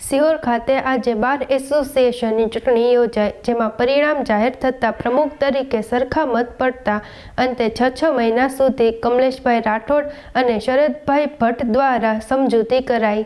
સિહોર ખાતે આજે બાર એસોસિએશનની ચૂંટણી યોજાઈ, જેમાં પરિણામ જાહેર થતાં પ્રમુખ તરીકે સરખા મત પડતા અંતે 6 મહિના સુધી કમલેશભાઈ રાઠોડ અને શરદભાઈ ભટ્ટ દ્વારા સમજૂતી કરાઈ.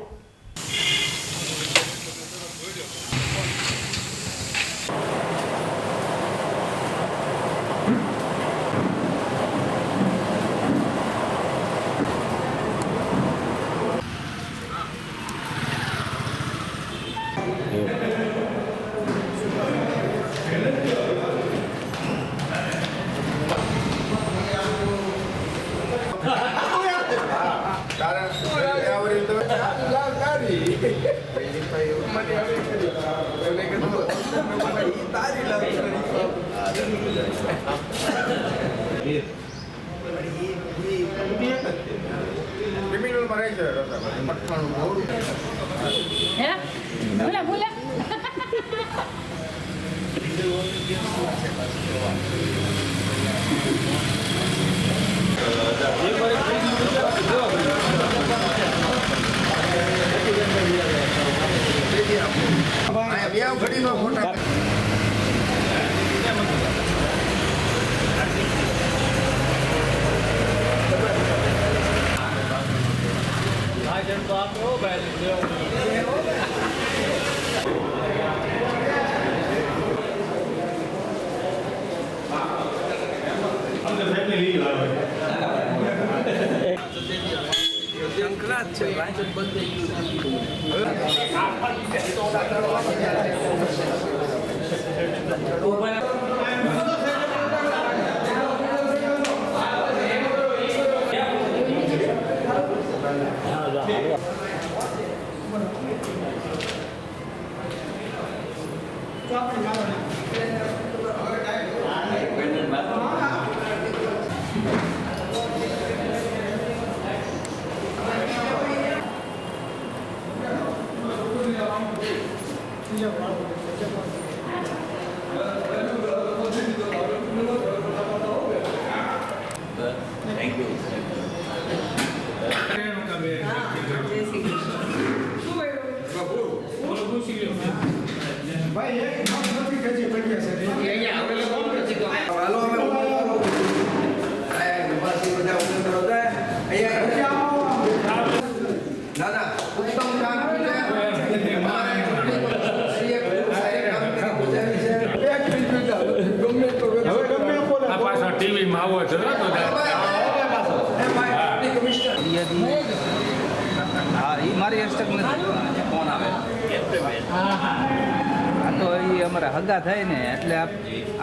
હગા થાય ને એટલે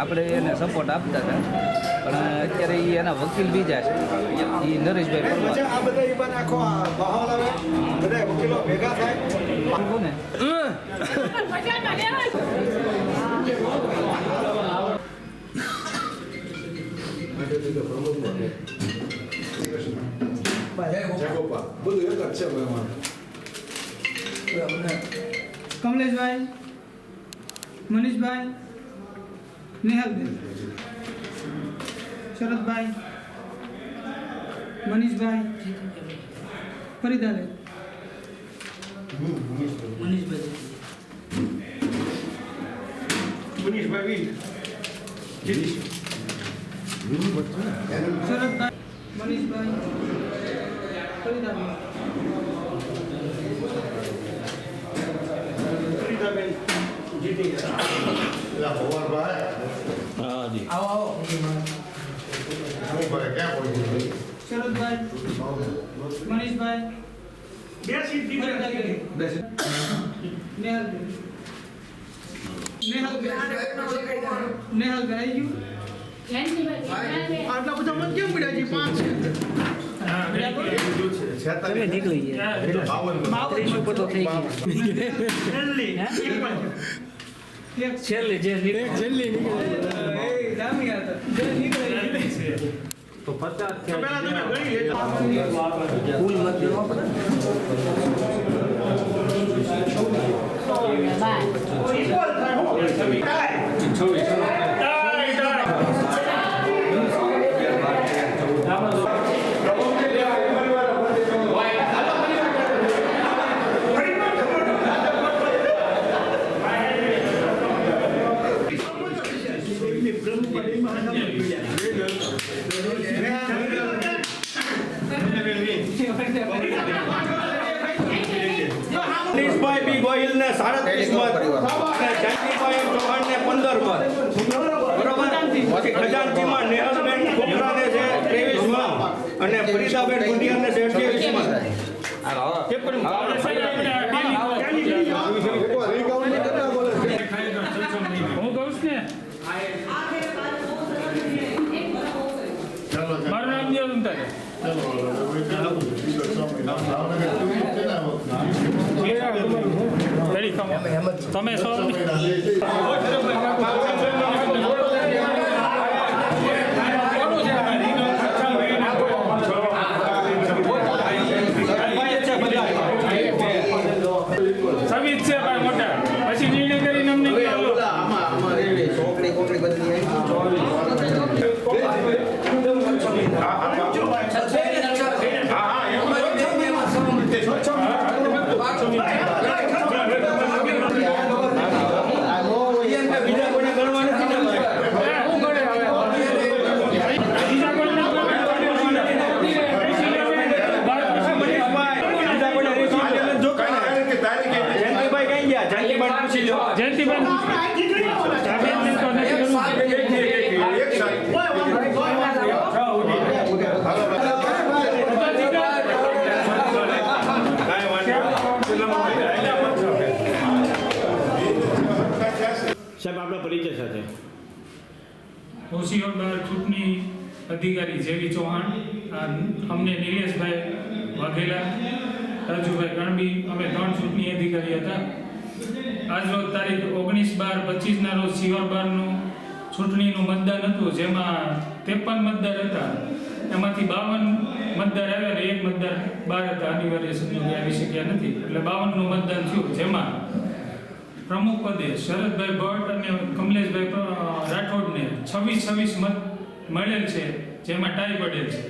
આપણે એને સપોર્ટ આપતા હતા, પણ અત્યારે એના વકીલ બીજા છે, એ નરેશભાઈ કમલેશભાઈ, મનીષભાઈ, નેહલબેન, શરદભાઈ, મનીષભાઈ, ફરીદાબેન, મનીષભાઈ, શરદભાઈ, મનીષભાઈ, ફરીદાબેન, શરદભાઈ, મનીષભાઈ, નેહલબેન આવી ગયું. આટલા બધા મત કેમ પડ્યા છે? 5 છે. નીકળી ગયા છેલ્લી જે છેલ્લી તો 50 જેપી ગોહિલ ને 37 મત અને જાનકીભાઈ ચૌહાણ ને 15 મત, બરોબર. પછી ખજાનચીમાં નેહલબેન ખોખરાને છે 23 મત અને ફરીદાબેન ગુંડિયાને છે 28 મત. હું કહું છું ને મારું નામ દેવું તારે તમે છો સવિત છે ભાઈ મોટા, પછી નિર્ણય કરીને અમને કહેલો. બીજા કોઈને ગણવા નથી ને ભાઈ. જયંતિબેન સાહેબ આપણા પરિચય સાથે. ઓસીઓર બાર ચૂંટણી અધિકારી જેવી ચૌહાણ, અમને નિલેશભાઈ વાઘેલા, રાજુભાઈ કણબી, અમે 3 ચૂંટણી અધિકારી હતા. આજરોજ તારીખ 19/12/25 ના રોજ સિહોર બારનું ચૂંટણીનું મતદાન હતું, જેમાં 53 મતદાર હતા. એમાંથી 52 મતદાર આવ્યા અને 1 મતદાર બહાર હતા, અનિવાર્ય સંજોગે આવી શક્યા નથી, એટલે 52નું મતદાન થયું. જેમાં પ્રમુખ પદે શરદભાઈ ભટ્ટ અને કમલેશભાઈ રાઠોડને 26 મત મળેલ છે, જેમાં ટાઈ પડેલ છે.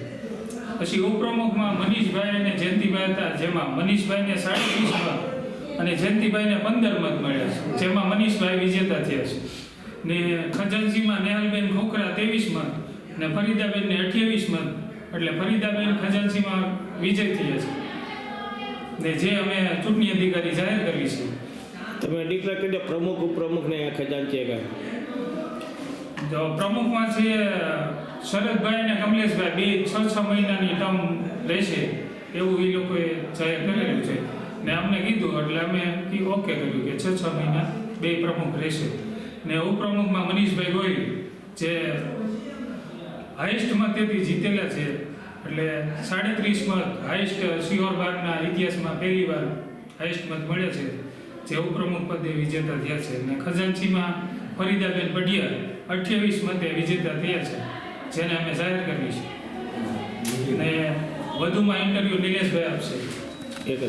પછી ઉપપ્રમુખમાં મનીષભાઈ અને જયંતિભાઈ હતા, જેમાં મનીષભાઈને 30 મત અને જયંતિભાઈને 15 મત મળ્યા છે, જેમાં મનીષભાઈ વિજેતા થયા છે. ને ખજાનચીમાં નેહલબેન ખોખરા 23 મત અને ફરીદાબેનને 28 મત, એટલે ફરીદાબેન ખજાનચીમાં વિજય થયા છે. ને જે અમે ચૂંટણી અધિકારી જાહેર કરવી છે. તમે ડિક્લેર કરી દો પ્રમુખ ઉપપ્રમુખ ને ખજાનચી કઈ. જો પ્રમુખમાં છે શરદભાઈ અને કમલેશભાઈ, 6 મહિનાની ટર્મ રહેશે એવું એ લોકોએ જાહેર કરેલું છે. ને અમને કીધું એટલે અમે ઓકે કર્યું કે 6 મહિના 2 પ્રમુખ રહેશે. ને ઉપપ્રમુખમાં મનીષભાઈ ગોહિલ જે હાઈએસ્ટ મતેથી જીતેલા છે, એટલે 37 મત હાઈએસ્ટ સિહોર બારના ઇતિહાસમાં પહેલીવાર હાઈએસ્ટ મત મળ્યા છે, જે ઉપપ્રમુખ પદે વિજેતા થયા છે. અને ખજાનચીમાં ફરીદાબેન પડિયાર 28 મતે વિજેતા થયા છે, જેને અમે જાહેર કરવી છે. અને વધુમાં ઇન્ટરવ્યુ નિલેશભાઈ આપશે.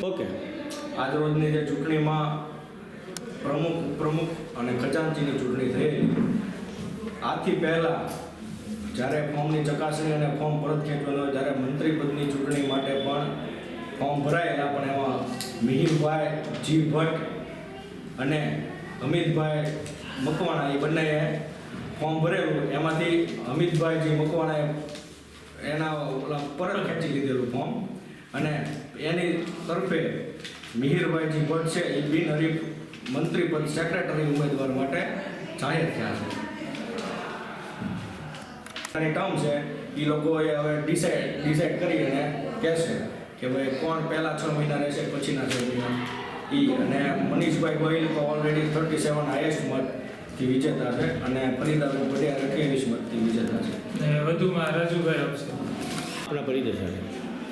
ઓકે. આજ રોજની જે ચૂંટણીમાં પ્રમુખ ઉપપ્રમુખ અને ખજાનચીની ચૂંટણી થયેલી, આથી પહેલાં જ્યારે ફોર્મની ચકાસણી અને ફોર્મ પરત ખેંચવાનું હોય ત્યારે મંત્રી પદની ચૂંટણી માટે પણ ફોર્મ ભરાયેલા, પણ એમાં મિહિરભાઈ જી ભટ્ટ અને અમિતભાઈ મકવાણા એ બંનેએ ફોર્મ ભરેલું. એમાંથી અમિતભાઈ જી મકવાણાએ એના પરત ખેંચી લીધેલું ફોર્મ, અને એની તરફે મિહિરભાઈજી ભટ્ટ છે એ બિનહરીફ મંત્રી પદ સેક્રેટરી ઉમેદવાર માટે જાહેર થયા છે. એની ટર્મ છે એ લોકોએ હવે ડિસાઇડ કરી અને કહેશે કે ભાઈ કોણ પહેલા 6 મહિના રહેશે, પછીના 6 મહિના. અને મનીષભાઈ ગોહિલ તો ઓલરેડી 37 હાઈએસ્ટ મતથી વિજેતા છે, અને ફરીદાબેન પડિયાર 28 મતથી વિજેતા છે. ને વધુમાં રાજુભાઈ આપશે. આપણા પરિચય સાથે.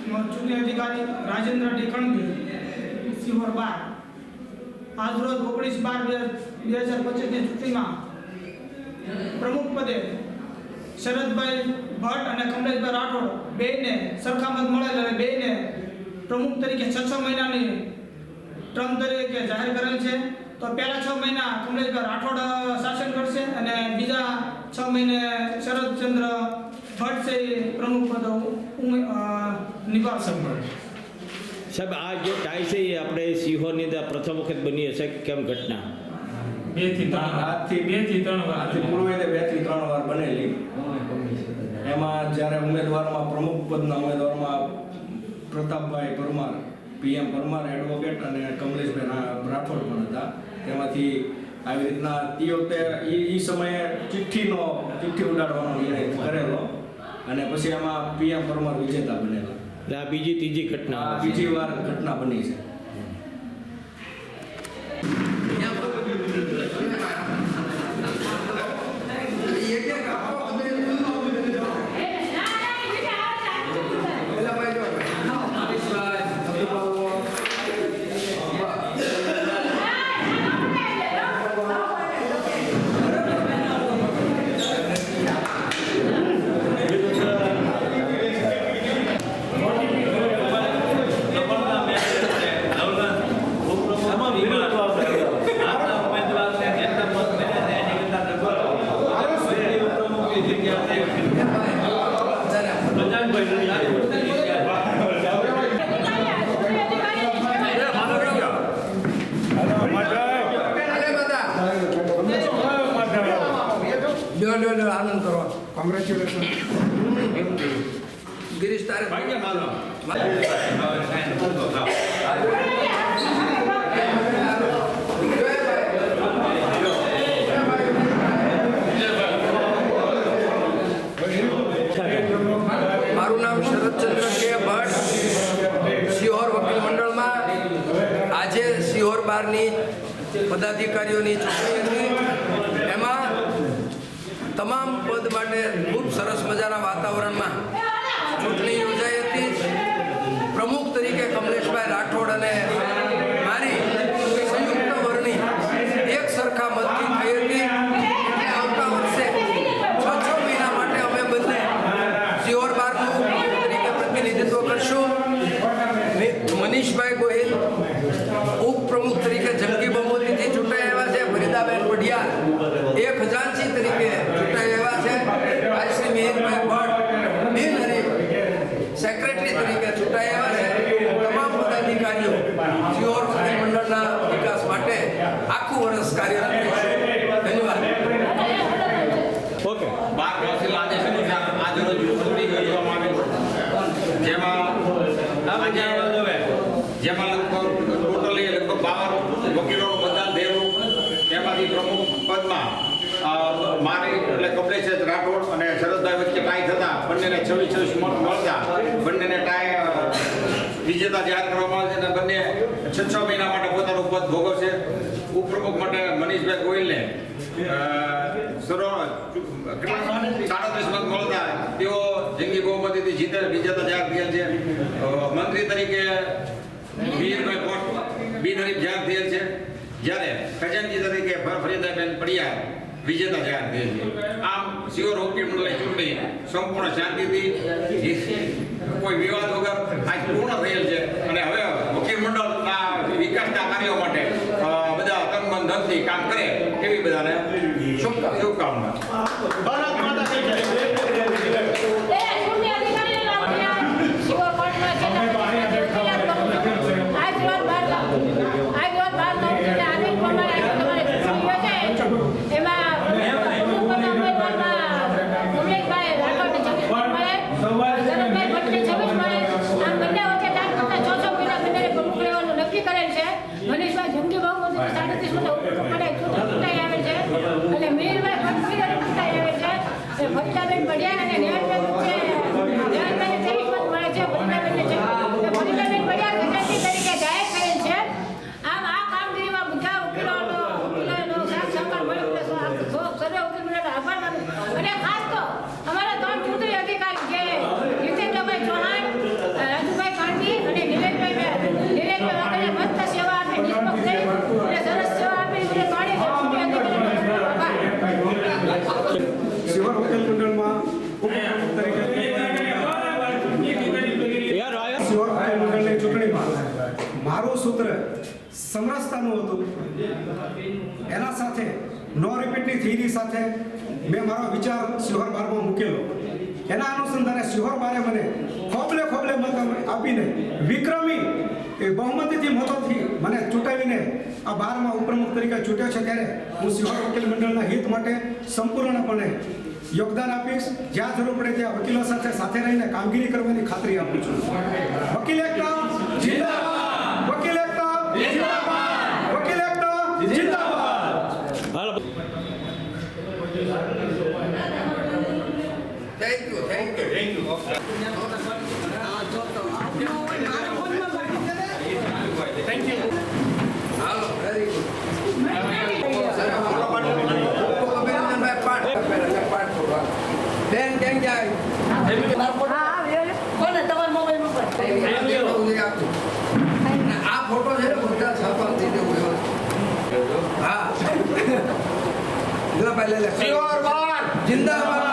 ચૂંટણી અધિકારી રાજેન્દ્ર ડી કણબી, સિહોર બાર. આજરોજ 19/12/2025 ની ચૂંટણીમાં પ્રમુખ પદે શરદભાઈ ભટ્ટ અને કમલેશભાઈ રાઠોડ બેને સરખા મત મળેલ, અને બેને પ્રમુખ તરીકે 6 મહિનાની ટર્મ તરીકે જાહેર કરેલ છે. તો પહેલા 6 મહિના કમલેશભાઈ રાઠોડ શાસન કરશે અને બીજા 6 મહિને શરદચંદ્ર ભટ્ટ છે પ્રમુખ પદ નિભાવશે. સાહેબ, આ જે ટાઈ છે એ આપણે સિહોરની અંદર પ્રથમ વખત બની હશે, કેમ ઘટના? 2 થી 3 વાર. આથી પૂર્વે 2 થી 3 વાર બનેલી. એમાં જ્યારે ઉમેદવારમાં પ્રમુખ પદના ઉમેદવારમાં પ્રતાપભાઈ પરમાર, PM પરમાર એડવોકેટ, અને કમલેશભાઈ રાઠોડ પછી આવી રીતના તે વખતે એ સમયે ચિઠ્ઠી ઉડાડવાનો નિર્ણય કરેલો અને પછી એમાં PM પરમાર વિજેતા બનેલા. એટલે આ ત્રીજી ઘટના આ બીજી વાર ઘટના બની છે. આનંદ કરો. કોંગ્રેચ્યુલેશન. ગિરીશ તારે મારું નામ શરદચંદ્ર કે ભટ્ટ, સિહોર વકીલ મંડળમાં આજે સિહોર બારની પદાધિકારીઓની ચૂંટણી હતી. એમાં તમામ પદ માટે ખૂબ સરસ મજાના વાતાવરણમાં ચૂંટણી યોજાઈ હતી. પ્રમુખ તરીકે કમલેશભાઈ રાઠોડ અને મારી સંયુક્ત વરણી એક સરખા મતથી થઈ હતી. આવતા વર્ષે 6 મહિના માટે અમે બંને સિહોર બારનું તરીકે પ્રતિનિધિત્વ કરશું. મનીષભાઈ ગોહિલ ઉપપ્રમુખ તરીકે જંગી બહુમતીથી ચૂંટાઈ આવ્યા છે. ફરીદાબેન પઢિયાર એક ખજાનચી તરીકે ચૂંટાઈ આવ્યા છે. શ્રી મિહિરભાઈ ભટ્ટ બિનહરીફ સેક્રેટરી તરીકે ચૂંટાઈ આવ્યા છે. તમામ પદાધિકારીઓ સિહોર વકીલ મંડળના વિકાસ માટે આખું વર્ષ કાર્યરત રહેશે. ધન્યવાદ. ઓકે. 12 તહસીલ આદેશ અનુસાર આજરોજ ચૂંટણી યોજવામાં આવી જેમાં ટોટલી લગભગ 12 વકીલોનું મતદાન થયેલું. તેમાંથી પ્રમુખ પદમાં મારી એટલે કમલેશ રાઠોડ અને શરદભાઈ વચ્ચે ટાઈ થતા બંનેને 26 મત મળતા બંનેને ટાઈ વિજેતા જાહેર કરવામાં આવે છે અને બંને 6 મહિના માટે પોતાનું પદ ભોગવશે. ઉપપ્રમુખ માટે મનીષભાઈ ગોહિલને 37 મત મળતા તેઓ જંગી બહુમતીથી જીતે વિજેતા જાહેર થયેલ છે. મંત્રી તરીકે મિહિરભાઈ ભટ્ટ બિનહરીફ જાહેર થયેલ છે. જ્યારે ખજાનચી તરીકે ફરીદાબેન પઢિયાર વિજેતા જાહેર થયેલ છે. આમ સિહોર વકીલ મંડળની ચૂંટણી સંપૂર્ણ શાંતિથી કોઈ વિવાદ વગર આજ પૂર્ણ થયેલ છે અને હવે વકીલ મંડળના વિકાસના કાર્યો માટે બધા તન મન ધનથી કામ કરે એવી બધાને શુભકામના. ભારત માતા કી જય. મનીષભાઈ જંગી બહુમતી 37 ચૂંટાઈ આવે છે અને મિહિરભાઈ ભટ્ટ ચૂંટાઈ આવે છે. ફરીદાબેન પઢિયાર અને નેહલબેન વચ્ચે નેહલબેનને 23 મત મળે છે. ફરીદાબેન પઢિયાર ખજાનચી તરીકે જાહેર થયેલ છે. આમ આ કામગીરીમાં બધા વકીલોનો સાથ સહકાર મળ્યો સર્વે વકીલ મંડળનો આભાર માનું. અને ખાસ તો અમારા 3 ચૂંટણી અધિકારી જે જીતેન્દ્રભાઈ ચૌહાણ, રાજુભાઈ કાંડી અને નિલેશભાઈ વાઘેલા મસ્ત સેવા આપે, નિષ્પક્ષ રહી અને સરસ સેવા આપે. મને ત્રણેય ચૂંટણી અધિકારીનો આભાર. સિહોર વકીલ મંડળમાં ઉપપ્રમુખ તરીકે સિહોર વકીલ મંડળની ચૂંટણીમાં મારું સૂત્ર સમરસતાનું હતું. એના સાથે નો રિપીટની થિયરી સાથે મેં મારો વિચાર સિહોર બારમાં મૂકેલો. એના અનુસંધાને સિહોર બારે મને ખોબલે મત આપીને વિક્રમી બહુમતીથી મતોથી મને ચૂંટાવીને આ બારમાં ઉપપ્રમુખ તરીકે ચૂંટ્યો છે. ત્યારે હું સિહોર વકીલ મંડળના હિત માટે સંપૂર્ણપણે યોગદાન આપીશ. જ્યાં જરૂર પડે ત્યાં વકીલો સાથે રહીને કામગીરી કરવાની ખાતરી આપું છું. વકીલ એકતા જિંદાબાદ. વકીલ એકતા જિંદાબાદ. વકીલ એકતા જિંદાબાદ. Thank you. હાલો વેરી ગુડ. અભિનંદનભાઈ પાઠ કરો. બેન કેમ જાય? આ ફોટો છે ને બધા છાપા થઈ દેવું હા લે ભાઈ લે જિંદાબાદ.